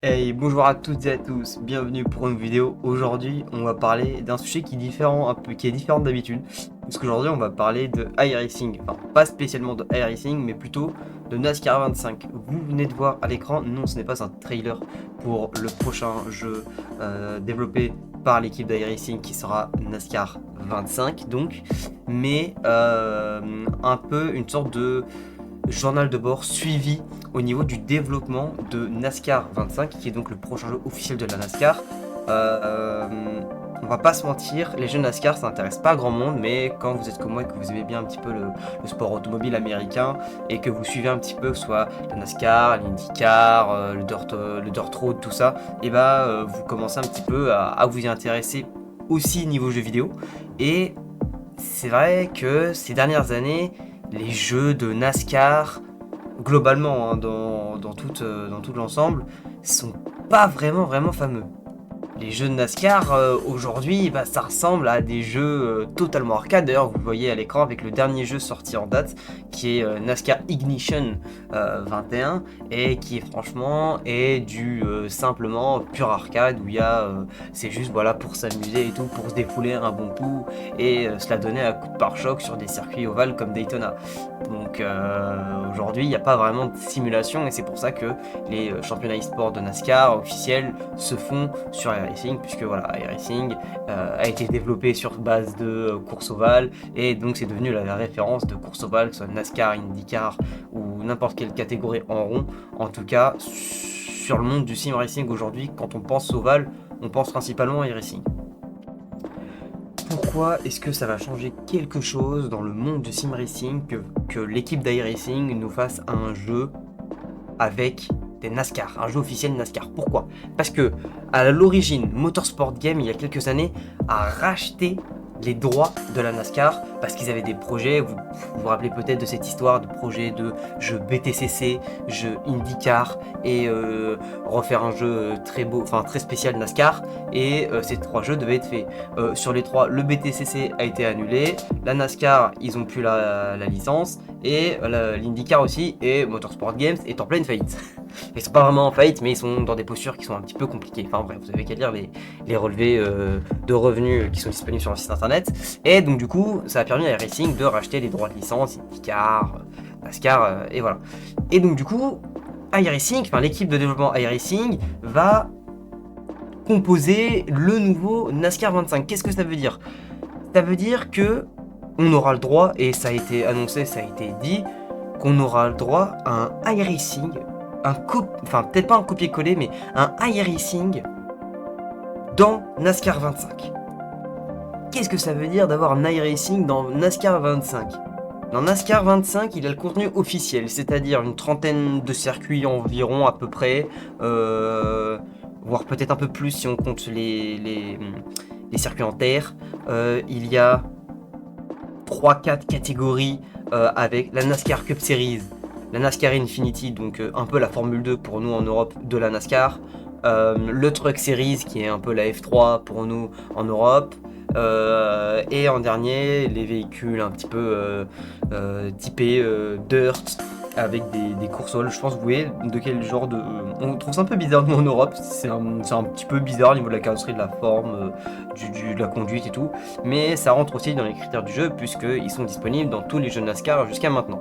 Hey, bonjour à toutes et à tous, bienvenue pour une vidéo. Aujourd'hui, on va parler d'un sujet qui est différent, qui est différent d'habitude. Parce qu'aujourd'hui, on va parler de iRacing. Enfin, pas spécialement de iRacing, mais plutôt de NASCAR 25. Vous venez de voir à l'écran, non, ce n'est pas un trailer pour le prochain jeu développé par l'équipe d'iRacing qui sera NASCAR 25, donc, mais un peu une sorte de journal de bord suivi au niveau du développement de NASCAR 25, qui est donc le prochain jeu officiel de la NASCAR. Euh, on va pas se mentir, les jeux NASCAR ça n'intéresse pas grand monde, mais quand vous êtes comme moi et que vous aimez bien un petit peu le sport automobile américain et que vous suivez un petit peu, que ce soit la NASCAR, l'IndyCar, le dirt road, tout ça, et bah vous commencez un petit peu à vous y intéresser aussi niveau jeux vidéo. Et c'est vrai que ces dernières années, les jeux de NASCAR, globalement, hein, dans tout l'ensemble, sont pas vraiment fameux. Les jeux de NASCAR aujourd'hui, bah, ça ressemble à des jeux totalement arcade. D'ailleurs, vous le voyez à l'écran avec le dernier jeu sorti en date, qui est NASCAR Ignition 21, et qui est franchement est du simplement pur arcade où il y a, c'est juste voilà pour s'amuser et tout, pour se défouler un bon coup et se la donner à coup de pare-choc sur des circuits ovales comme Daytona. Donc aujourd'hui, il n'y a pas vraiment de simulation et c'est pour ça que les championnats e-sport de NASCAR officiels se font sur iRacing, puisque voilà, iRacing a été développé sur base de course ovale et donc c'est devenu la référence de course ovale, que ce soit NASCAR, IndyCar ou n'importe quelle catégorie en rond. En tout cas, sur le monde du sim racing aujourd'hui, quand on pense ovale, on pense principalement à iRacing. Pourquoi est-ce que ça va changer quelque chose dans le monde du sim racing que l'équipe d'iRacing nous fasse un jeu avec des NASCAR, un jeu officiel NASCAR? Pourquoi? Parce que à l'origine, Motorsport Game, il y a quelques années, a racheté les droits de la NASCAR parce qu'ils avaient des projets. Vous vous rappelez peut-être de cette histoire de projet de jeu BTCC, jeu IndyCar et refaire un jeu très beau, enfin très spécial NASCAR. Et ces trois jeux devaient être faits. Sur les trois, le BTCC a été annulé, la NASCAR, ils ont plus la licence et l'IndyCar aussi, et Motorsport Games est en pleine faillite. Ils sont pas vraiment en faillite, mais ils sont dans des postures qui sont un petit peu compliquées. Enfin bref, vous avez qu'à lire les relevés de revenus qui sont disponibles sur le site internet. Et donc du coup, ça a permis à iRacing de racheter les droits de licence, IndyCar, NASCAR, et voilà. Et donc du coup, iRacing, enfin l'équipe de développement iRacing va composer le nouveau NASCAR 25. Qu'est-ce que ça veut dire? Ça veut dire que on aura le droit, et ça a été annoncé, ça a été dit, qu'on aura le droit à un iRacing, enfin peut-être pas un copier-coller, mais un iRacing dans NASCAR 25. Qu'est-ce que ça veut dire d'avoir un iRacing dans NASCAR 25? Dans NASCAR 25, il a le contenu officiel, c'est-à-dire une trentaine de circuits environ à peu près, voire peut-être un peu plus si on compte les circuits en terre. Il y a 3-4 catégories avec la NASCAR Cup Series, la NASCAR Infinity, donc un peu la Formule 2 pour nous en Europe de la NASCAR, le Truck Series qui est un peu la F3 pour nous en Europe, et en dernier les véhicules un petit peu typés dirt avec des courses all. Je pense que vous voyez de quel genre de... On trouve ça un peu bizarre nous en Europe, c'est un petit peu bizarre au niveau de la carrosserie, de la forme, de la conduite et tout, mais ça rentre aussi dans les critères du jeu puisqu'ils sont disponibles dans tous les jeux NASCAR jusqu'à maintenant.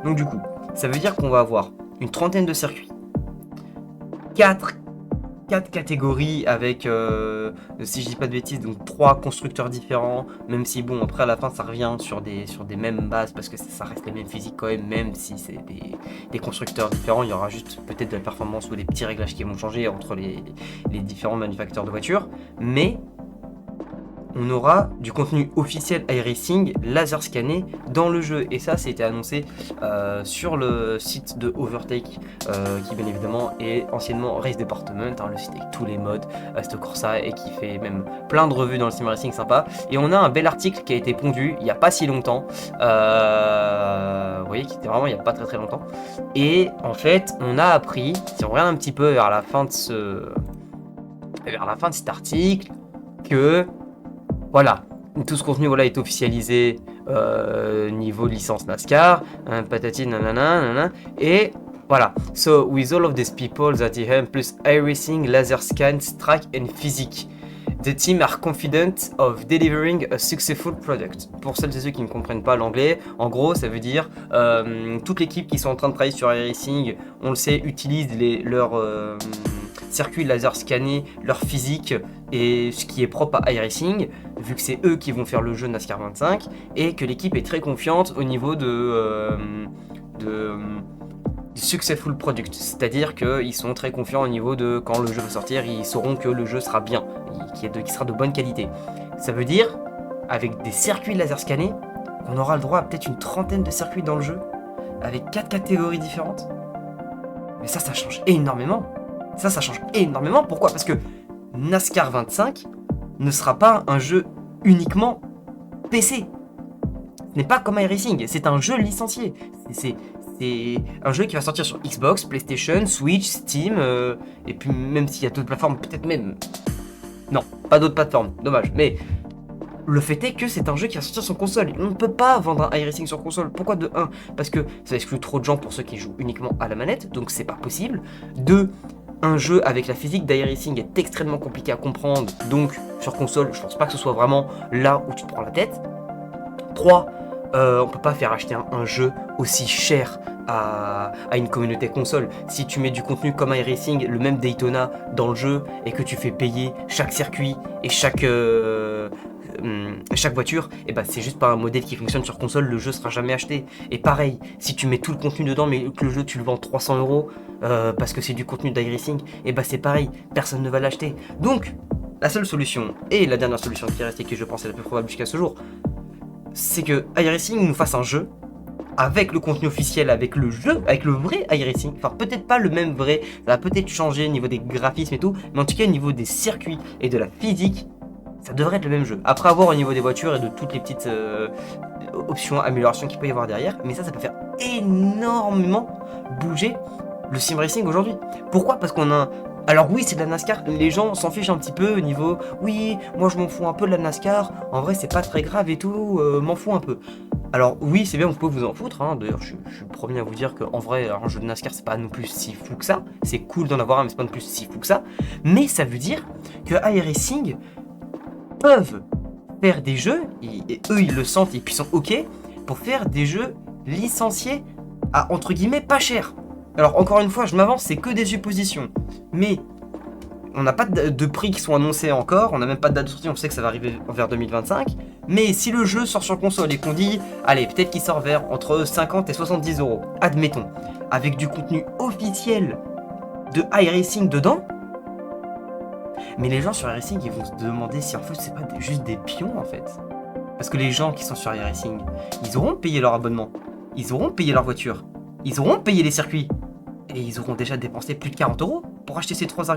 Donc du coup, ça veut dire qu'on va avoir une trentaine de circuits, 4 catégories avec, si je dis pas de bêtises, donc 3 constructeurs différents, même si bon, après à la fin ça revient sur des mêmes bases parce que ça reste les mêmes physiques quand même si c'est des constructeurs différents, il y aura juste peut-être de la performance ou des petits réglages qui vont changer entre les différents manufacteurs de voitures, mais on aura du contenu officiel iRacing laser scanné dans le jeu. Et ça, été annoncé sur le site de Overtake, qui bien évidemment est anciennement Race Department, hein, le site avec tous les modes Aston Corsa et qui fait même plein de revues dans le sim racing sympa. Et on a un bel article qui a été pondu il n'y a pas si longtemps. Vous voyez, qui était vraiment il n'y a pas très longtemps. Et en fait, on a appris, si on regarde un petit peu vers la fin de cet article, que voilà, tout ce contenu voilà, est officialisé niveau licence NASCAR, patati nanana, nanana, et Voilà. So, with all of these people that he helped, plus iRacing, laser scan, track and physique, the team are confident of delivering a successful product. Pour celles et ceux qui ne comprennent pas l'anglais, en gros, ça veut dire toute l'équipe qui sont en train de travailler sur iRacing, on le sait, utilise leurs circuits laser scannés, leur physique et ce qui est propre à iRacing, vu que c'est eux qui vont faire le jeu NASCAR 25, et que l'équipe est très confiante au niveau du successful product, c'est-à-dire qu'ils sont très confiants au niveau de quand le jeu va sortir, ils sauront que le jeu sera bien, qui sera de bonne qualité. Ça veut dire, avec des circuits laser scannés, on aura le droit à peut-être une trentaine de circuits dans le jeu, avec 4 catégories différentes. Mais ça change énormément. Ça change énormément. Pourquoi ? Parce que NASCAR 25 ne sera pas un jeu uniquement PC. Ce n'est pas comme iRacing, c'est un jeu licencié. C'est un jeu qui va sortir sur Xbox, PlayStation, Switch, Steam, et puis même s'il y a d'autres plateformes, peut-être même... Non, pas d'autres plateformes, dommage. Mais le fait est que c'est un jeu qui va sortir sur console. On ne peut pas vendre un iRacing sur console. Pourquoi ? De 1, parce que ça exclut trop de gens pour ceux qui jouent uniquement à la manette, donc c'est pas possible. 2, un jeu avec la physique d'iRacing est extrêmement compliqué à comprendre, donc sur console, je pense pas que ce soit vraiment là où tu te prends la tête. 3, on peut pas faire acheter un jeu aussi cher à une communauté console. Si tu mets du contenu comme iRacing, le même Daytona dans le jeu, et que tu fais payer chaque circuit et chaque voiture, et bah c'est juste pas un modèle qui fonctionne sur console, le jeu sera jamais acheté. Et pareil, si tu mets tout le contenu dedans mais que le jeu tu le vends 300€ parce que c'est du contenu d'iRacing, et bah c'est pareil, personne ne va l'acheter. Donc la seule solution, et la dernière solution qui est restée, qui je pense est la plus probable jusqu'à ce jour, c'est que iRacing nous fasse un jeu avec le contenu officiel, avec le jeu, avec le vrai iRacing. Enfin, peut-être pas le même vrai, ça va peut-être changer au niveau des graphismes et tout, mais en tout cas au niveau des circuits et de la physique, ça devrait être le même jeu. Après avoir au niveau des voitures et de toutes les petites options, améliorations qu'il peut y avoir derrière, mais ça peut faire énormément bouger le sim racing aujourd'hui. Pourquoi ? Parce qu'on a... Alors oui, c'est de la NASCAR, les gens s'en fichent un petit peu au niveau « Oui, moi je m'en fous un peu de la NASCAR, en vrai c'est pas très grave et tout, m'en fous un peu ». Alors oui, c'est bien, vous pouvez vous en foutre, hein. D'ailleurs je suis le premier à vous dire qu'en vrai, un jeu de NASCAR c'est pas non plus si fou que ça, c'est cool d'en avoir un mais c'est pas non plus si fou que ça, mais ça veut dire que iRacing peuvent faire des jeux, et eux ils le sentent et puis ils sont ok, pour faire des jeux licenciés à entre guillemets pas cher. Alors encore une fois, je m'avance, c'est que des suppositions, mais on n'a pas de prix qui sont annoncés encore, on n'a même pas de date de sortie, on sait que ça va arriver vers 2025, mais si le jeu sort sur console et qu'on dit, allez, peut-être qu'il sort vers entre 50 et 70€, admettons, avec du contenu officiel de iRacing dedans, mais les gens sur iRacing, ils vont se demander si en fait c'est pas juste des pions en fait. Parce que les gens qui sont sur iRacing, ils auront payé leur abonnement, ils auront payé leur voiture, ils auront payé les circuits, et ils auront déjà dépensé plus de 40€ pour acheter ces 3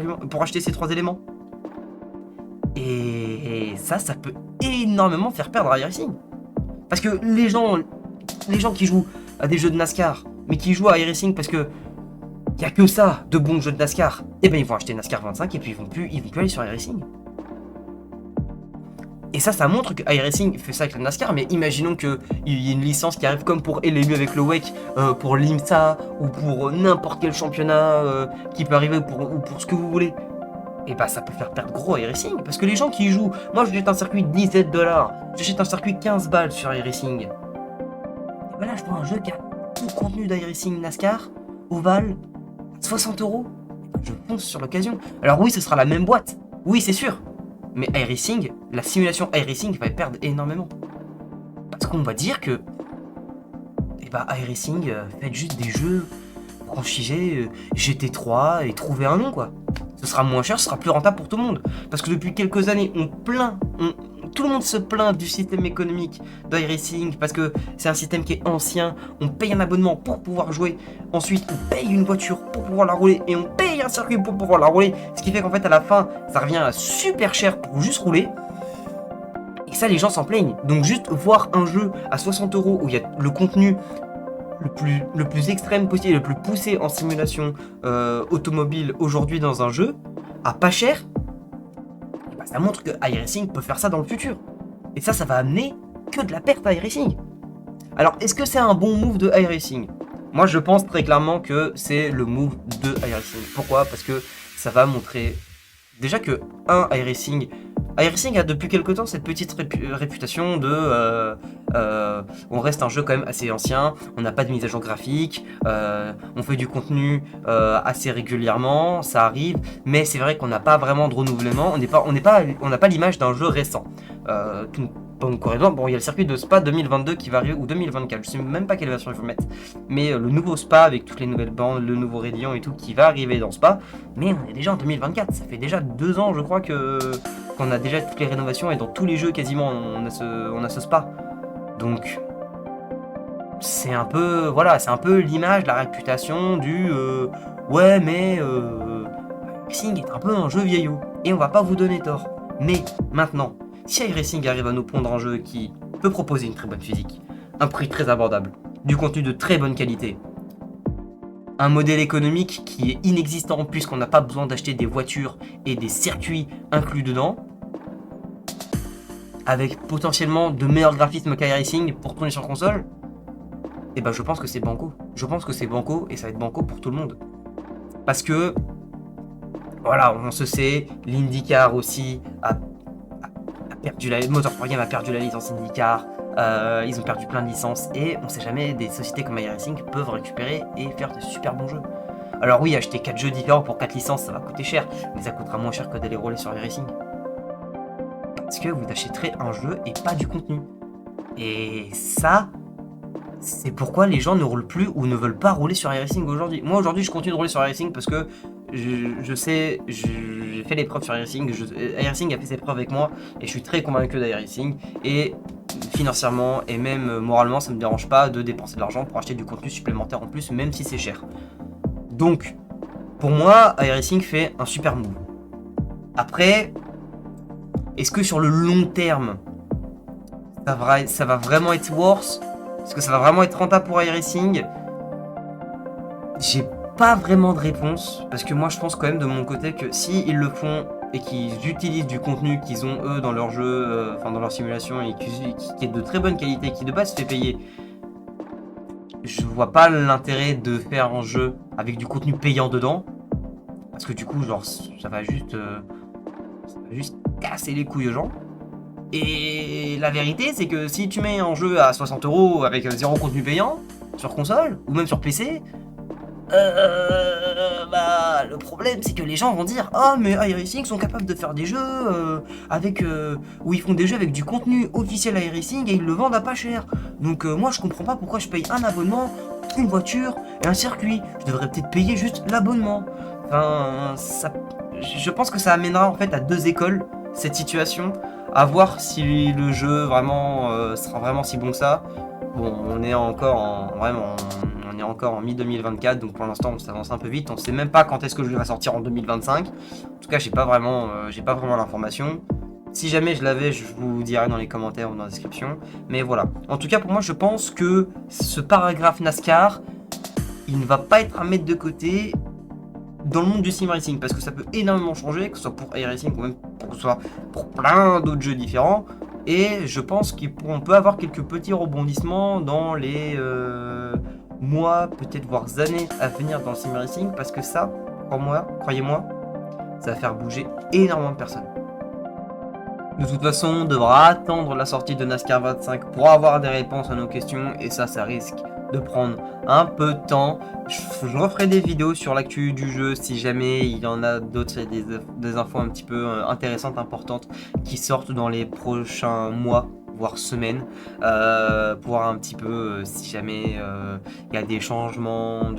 éléments. Et ça peut énormément faire perdre à iRacing. Parce que les gens qui jouent à des jeux de NASCAR, mais qui jouent à iRacing parce que y a que ça de bons jeux de NASCAR, et ben ils vont acheter NASCAR 25 et puis ils vont plus aller sur iRacing. Et ça montre que iRacing fait ça avec la NASCAR, mais imaginons qu'il y ait une licence qui arrive comme pour LMU avec le WEC, pour l'IMSA, ou pour n'importe quel championnat qui peut arriver, ou pour ce que vous voulez. Et bah ça peut faire perdre gros à iRacing, parce que les gens qui y jouent, moi je jette un circuit de 17$, j'achète un circuit 15 balles sur iRacing. Et bah là je prends un jeu qui a tout le contenu d'iRacing NASCAR, Oval, 60€, je fonce sur l'occasion. Alors oui, ce sera la même boîte, oui c'est sûr. Mais iRacing, la simulation iRacing va perdre énormément. Parce qu'on va dire que iRacing, faites juste des jeux franchisés GT3 et trouvez un nom quoi. Ce sera moins cher, ce sera plus rentable pour tout le monde. Parce que depuis quelques années, tout le monde se plaint du système économique d'iRacing parce que c'est un système qui est ancien. On paye un abonnement pour pouvoir jouer. Ensuite, on paye une voiture pour pouvoir la rouler et on paye un circuit pour pouvoir la rouler. Ce qui fait qu'en fait, à la fin, ça revient à super cher pour juste rouler. Et ça, les gens s'en plaignent. Donc, juste voir un jeu à 60€ où il y a le contenu le plus extrême possible, le plus poussé en simulation automobile aujourd'hui dans un jeu, à pas cher, ça montre que iRacing peut faire ça dans le futur. Et ça va amener que de la perte à iRacing. Alors, est-ce que c'est un bon move de iRacing ? Moi, je pense très clairement que c'est le move de iRacing. Pourquoi? Parce que ça va montrer déjà que iRacing a depuis quelque temps cette petite réputation de on reste un jeu quand même assez ancien, on n'a pas de mise à jour graphique, on fait du contenu assez régulièrement, ça arrive, mais c'est vrai qu'on n'a pas vraiment de renouvellement, on n'a pas l'image d'un jeu récent. Pour exemple, bon, il y a le circuit de Spa 2022 qui va arriver, ou 2024, je sais même pas quelle version ils vont mettre, mais le nouveau Spa avec toutes les nouvelles bandes, le nouveau Radeon et tout qui va arriver dans Spa, mais on est déjà en 2024, ça fait déjà 2 ans je crois qu'on a déjà toutes les rénovations et dans tous les jeux quasiment on a ce Spa. Donc c'est un peu, voilà, c'est un peu l'image, la réputation du ouais mais iRacing est un peu un jeu vieillot, et on va pas vous donner tort. Mais maintenant, si iRacing arrive à nous pondre un jeu qui peut proposer une très bonne physique, un prix très abordable, du contenu de très bonne qualité, un modèle économique qui est inexistant puisqu'on n'a pas besoin d'acheter des voitures et des circuits inclus dedans, avec potentiellement de meilleurs graphismes qu'iRacing pour tourner sur console, et ben je pense que c'est banco. Je pense que c'est banco et ça va être banco pour tout le monde. Parce que voilà, on se sait, l'IndyCar aussi a perdu la Motorsport Game a perdu la licence IndyCar, ils ont perdu plein de licences et on sait jamais, des sociétés comme iRacing peuvent récupérer et faire de super bons jeux. Alors oui, acheter 4 jeux différents pour 4 licences, ça va coûter cher, mais ça coûtera moins cher que d'aller rouler sur iRacing. Parce que vous achèterez un jeu et pas du contenu. Et ça, c'est pourquoi les gens ne roulent plus ou ne veulent pas rouler sur iRacing aujourd'hui. Moi aujourd'hui je continue de rouler sur iRacing parce que je sais, j'ai fait les preuves sur iRacing, iRacing a fait ses preuves avec moi et je suis très convaincu d'iRacing, et financièrement et même moralement ça me dérange pas de dépenser de l'argent pour acheter du contenu supplémentaire en plus même si c'est cher. Donc pour moi iRacing fait un super move. Après, est-ce que sur le long terme ça va vraiment être worse? Est-ce que ça va vraiment être rentable pour iRacing? J'ai pas vraiment de réponse, parce que moi je pense quand même de mon côté que si ils le font et qu'ils utilisent du contenu qu'ils ont eux dans leur jeu, enfin dans leur simulation, et qui est de très bonne qualité, qui de base se fait payer, je vois pas l'intérêt de faire un jeu avec du contenu payant dedans, parce que du coup genre ça va juste casser les couilles aux gens. Et la vérité, c'est que si tu mets un jeu à 60€ avec zéro contenu payant sur console ou même sur PC, bah le problème c'est que les gens vont dire ah mais iRacing sont capables de faire des jeux avec où ils font des jeux avec du contenu officiel iRacing et ils le vendent à pas cher. Donc moi je comprends pas pourquoi je paye un abonnement, une voiture et un circuit. Je devrais peut-être payer juste l'abonnement. Enfin, je pense que ça amènera en fait à deux écoles cette situation. À voir si le jeu vraiment sera vraiment si bon que ça. Bon, on est encore en mi-2024, donc pour l'instant on s'avance un peu vite. On sait même pas quand est-ce que le jeu va sortir en 2025. En tout cas, j'ai pas vraiment l'information. Si jamais je l'avais, je vous dirai dans les commentaires ou dans la description. Mais voilà. En tout cas, pour moi, je pense que ce paragraphe NASCAR, il ne va pas être à mettre de côté dans le monde du sim racing, parce que ça peut énormément changer, que ce soit pour iRacing ou même que ce soit pour plein d'autres jeux différents. Et je pense qu'on peut avoir quelques petits rebondissements dans les mois, peut-être voire années à venir dans le sim racing, parce que ça, croyez-moi, ça va faire bouger énormément de personnes. De toute façon, on devra attendre la sortie de NASCAR 25 pour avoir des réponses à nos questions, et ça risque de prendre un peu de temps. Je referai des vidéos sur l'actu du jeu si jamais il y en a d'autres, des infos un petit peu intéressantes, importantes qui sortent dans les prochains mois voire semaines, pour voir un petit peu si jamais il y a des changements,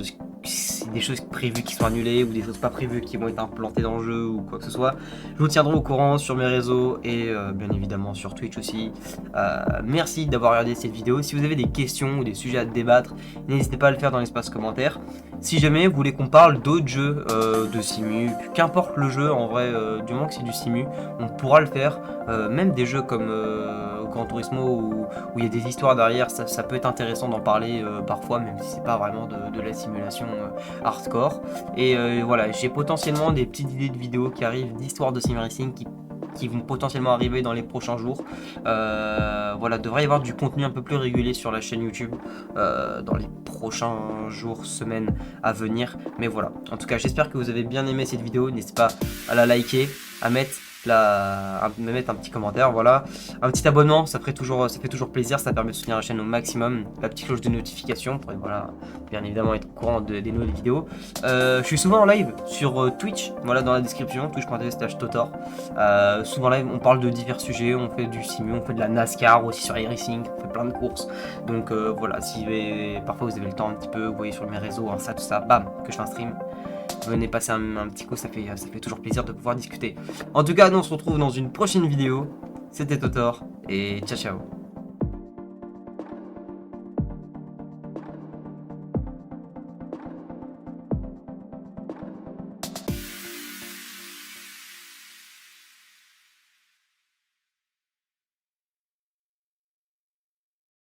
des choses prévues qui sont annulées ou des choses pas prévues qui vont être implantées dans le jeu ou quoi que ce soit. Je vous tiendrai au courant sur mes réseaux et bien évidemment sur Twitch aussi. Merci d'avoir regardé cette vidéo. Si vous avez des questions ou des sujets à débattre, n'hésitez pas à le faire dans l'espace commentaire. Si jamais vous voulez qu'on parle d'autres jeux de simu, qu'importe le jeu en vrai, du moment que c'est du simu, on pourra le faire. Même des jeux comme Gran Turismo où il y a des histoires derrière, ça peut être intéressant d'en parler parfois, même si c'est pas vraiment de la simulation hardcore. Et voilà, j'ai potentiellement des petites idées de vidéos qui arrivent d'histoires de sim racing qui qui vont potentiellement arriver dans les prochains jours. Voilà, devrait y avoir du contenu un peu plus régulier sur la chaîne YouTube dans les prochains jours, semaines à venir. Mais voilà, en tout cas, j'espère que vous avez bien aimé cette vidéo. N'hésitez pas à la liker, à mettre me mettre un petit commentaire, voilà, un petit abonnement, ça fait toujours plaisir, ça permet de soutenir la chaîne au maximum, la petite cloche de notification pour voilà, bien évidemment être au courant des nouvelles vidéos. Je suis souvent en live sur Twitch, voilà, dans la description, twitch.tv/totor. Souvent en live, on parle de divers sujets, on fait du simu, on fait de la NASCAR aussi sur iRacing, on fait plein de courses. Donc voilà, si parfois vous avez le temps un petit peu, vous voyez sur mes réseaux, Insta, tout ça, bam, que je fais un stream. Venez passer un petit coup, ça fait toujours plaisir de pouvoir discuter. En tout cas, nous on se retrouve dans une prochaine vidéo. C'était Totor et ciao ciao.